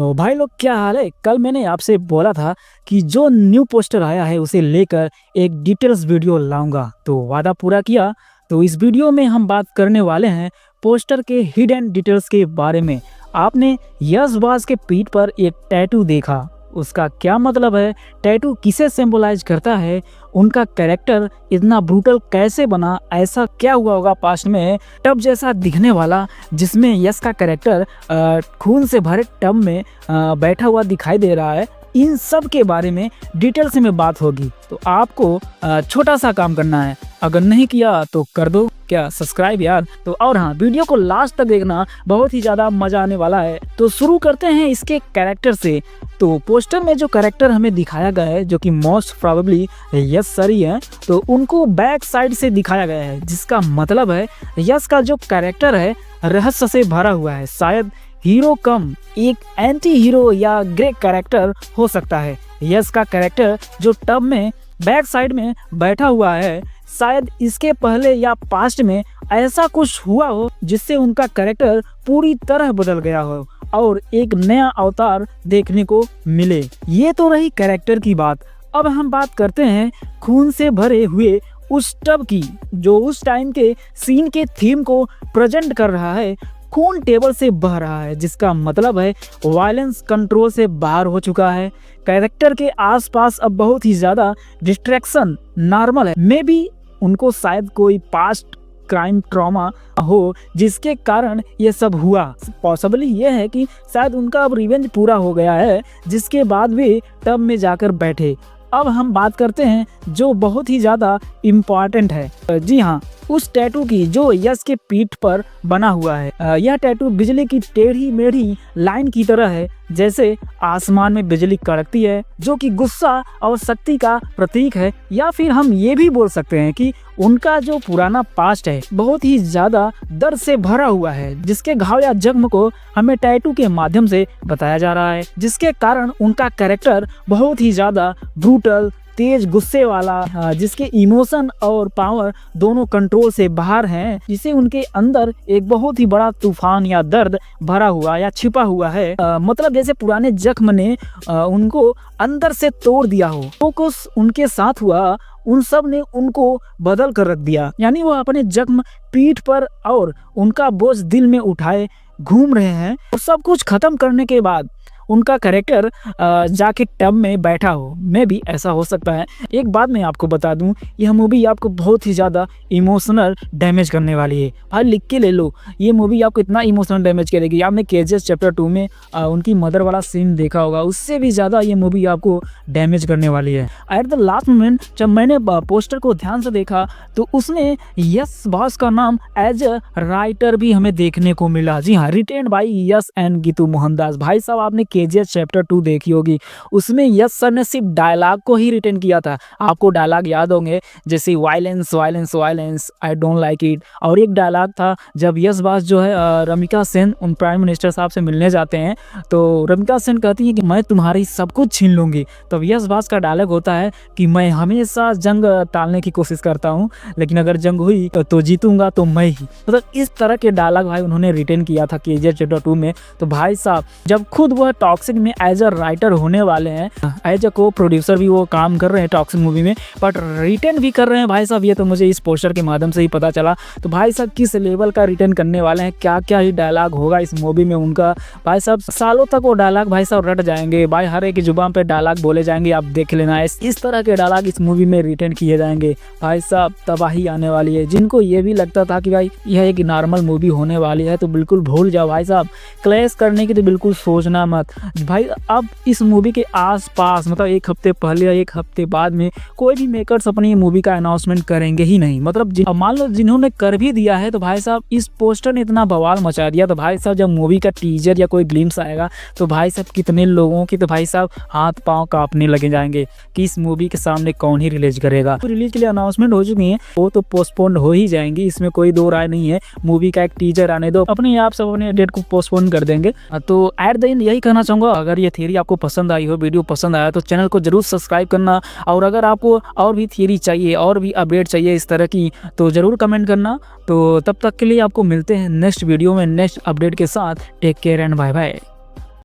तो भाई लोग क्या हाल है। कल मैंने आपसे बोला था कि जो न्यू पोस्टर आया है उसे लेकर एक डिटेल्स वीडियो लाऊंगा, तो वादा पूरा किया। तो इस वीडियो में हम बात करने वाले हैं पोस्टर के हिडन डिटेल्स के बारे में। आपने यश बाज के पीठ पर एक टैटू देखा, उसका क्या मतलब है, टैटू किसे सिंबलाइज करता है, उनका कैरेक्टर इतना ब्रूटल कैसे बना, ऐसा क्या हुआ होगा पास्ट में टब जैसा दिखने वाला जिसमें यश का कैरेक्टर खून से भरे टब में बैठा हुआ दिखाई दे रहा है। इन सब के बारे में डिटेल से में बात होगी। तो आपको छोटा सा काम करना है, अगर नहीं किया तो कर दो क्या सब्सक्राइब यार। तो और हाँ, वीडियो को लास्ट तक देखना, बहुत ही ज़्यादा मज़ा आने वाला है। तो शुरू करते हैं इसके कैरेक्टर से। तो पोस्टर में जो कैरेक्टर हमें दिखाया गया है, जो कि मोस्ट प्रोबेबली यश सर ही है, तो उनको बैक साइड से दिखाया गया है, जिसका मतलब है यश का जो कैरेक्टर है रहस्य से भरा हुआ है। शायद हीरो कम एक एंटी हीरो या ग्रे कैरेक्टर हो सकता है। यश का कैरेक्टर जो टब में बैक साइड में बैठा हुआ है, शायद इसके पहले या पास्ट में ऐसा कुछ हुआ हो जिससे उनका कैरेक्टर पूरी तरह बदल गया हो और एक नया अवतार देखने को मिले। ये तो रही कैरेक्टर की बात। अब हम बात करते हैं खून से भरे हुए उस टब की, जो उस टाइम के सीन के थीम को प्रेजेंट कर रहा है। खून टेबल से बह रहा है, जिसका मतलब है वायलेंस कंट्रोल से बाहर हो चुका है। कैरेक्टर के आसपास अब बहुत ही ज़्यादा डिस्ट्रैक्शन नॉर्मल है। मे बी उनको शायद कोई पास्ट क्राइम ट्रॉमा हो जिसके कारण ये सब हुआ। पॉसिबली ये है कि शायद उनका अब रिवेंज पूरा हो गया है, जिसके बाद वे टब में जाकर बैठे। अब हम बात करते हैं जो बहुत ही ज़्यादा इम्पॉर्टेंट है। जी हाँ, उस टैटू की जो यश के पीठ पर बना हुआ है। यह टैटू बिजली की टेढ़ी मेढ़ी लाइन की तरह है, जैसे आसमान में बिजली कड़कती है, जो कि गुस्सा और शक्ति का प्रतीक है। या फिर हम ये भी बोल सकते हैं कि उनका जो पुराना पास्ट है बहुत ही ज़्यादा दर्द से भरा हुआ है, जिसके घाव या जख्म को हमें टैटू के माध्यम से बताया जा रहा है, जिसके कारण उनका कैरेक्टर बहुत ही ज़्यादा ब्रूटल, तेज, गुस्से वाला, जिसके इमोशन और पावर दोनों कंट्रोल से बाहर हैं, जिसे उनके अंदर एक बहुत ही बड़ा तूफान या दर्द भरा हुआ या छिपा हुआ है। मतलब जैसे पुराने जख्म ने उनको अंदर से तोड़ दिया हो। तो कुछ उनके साथ हुआ, उन सब ने उनको बदल कर रख दिया। यानी वो अपने जख्म पीठ पर और उनका बोझ दिल में उठाए घूम रहे हैं। और सब कुछ खत्म करने के बाद उनका कैरेक्टर जाके टब में बैठा हो। मे भी ऐसा हो सकता है। एक बात मैं आपको बता दूं, यह मूवी आपको बहुत ही ज़्यादा इमोशनल डैमेज करने वाली है। भाई लिख के ले लो, ये मूवी आपको इतना इमोशनल डैमेज करेगी। आपने केजीएफ चैप्टर 2 में उनकी मदर वाला सीन देखा होगा, उससे भी ज़्यादा ये मूवी आपको डैमेज करने वाली है। एट द लास्ट मोमेंट जब मैंने पोस्टर को ध्यान से देखा तो उसमें यश बाज का नाम एज अ राइटर भी हमें देखने को मिला। जी हाँ, written by Yash and Geetu Mohandas. भाई साहब, आपने केजीएफ चैप्टर 2 देखी होगी, उसमें यश सर ने सिर्फ डायलॉग को ही रिटेन किया था। आपको डायलॉग याद होंगे, जैसे violence violence violence, I don't like it. और एक डायलॉग था जब यश बाज जो है रमिका सेन उन प्राइम मिनिस्टर साहब से मिलने जाते हैं, तो रमिका सेन कहती है कि मैं तुम्हारी सब कुछ छीन लूंगी। तब यश बाज का डायलॉग होता है कि मैं हमेशा जंग टालने की कोशिश करता हूँ, लेकिन अगर जंग हुई तो जीतूंगा तो मैं ही। मतलब इस तरह के डायलॉग भाई उन्होंने रिटेन किया था केजीएफ चैप्टर 2 में। तो भाई साहब, जब खुद वह टॉक्सिक में एज अ राइटर होने वाले हैं, एज अ को प्रोड्यूसर भी वो काम कर रहे हैं टॉक्सिक मूवी में, बट रिटर्न भी कर रहे हैं भाई साहब। ये तो मुझे इस पोस्टर के माध्यम से ही पता चला। तो भाई साहब किस लेवल का रिटर्न करने वाले हैं, क्या क्या ही डायलॉग होगा इस मूवी में उनका। भाई साहब सालों तक वो डायलॉग भाई साहब रट जाएंगे। भाई हर एक जुबान पे डायलॉग बोले जाएंगे, आप देख लेना। इस तरह के डायलॉग इस मूवी में रिटर्न किए जाएंगे। भाई साहब तबाही आने वाली है। जिनको ये भी लगता था कि भाई यह एक नॉर्मल मूवी होने वाली है, तो बिल्कुल भूल जाओ भाई साहब। क्लैश करने की तो बिल्कुल सोचना मत भाई। अब इस मूवी के आसपास मतलब एक हफ्ते पहले या एक हफ्ते बाद में कोई भी मेकर्स अपनी मूवी का अनाउंसमेंट करेंगे ही नहीं। मतलब मान लो जिन्होंने कर भी दिया है, तो भाई साहब इस पोस्टर ने इतना बवाल मचा दिया। तो भाई साहब जब मूवी का टीजर या कोई ग्लिम्स आएगा, तो भाई साहब कितने लोगों की तो भाई साहब हाथ पांव कांपने लगे जाएंगे कि इस मूवी के सामने कौन ही रिलीज करेगा। तो रिलीज के लिए अनाउंसमेंट हो चुकी है, वो तो पोस्टपोन हो ही जाएंगी, इसमें कोई दो राय नहीं है। मूवी का एक टीजर आने दो, अपने आप सब अपने डेट को पोस्टपोन कर देंगे। तो एट द एंड यही कहना चाहूँगा, अगर ये थियरी आपको पसंद आई हो, वीडियो पसंद आया तो चैनल को जरूर सब्सक्राइब करना। और अगर आपको और भी थियरी चाहिए और भी अपडेट चाहिए इस तरह की, तो ज़रूर कमेंट करना। तो तब तक के लिए आपको मिलते हैं नेक्स्ट वीडियो में नेक्स्ट अपडेट के साथ। Take care and bye bye.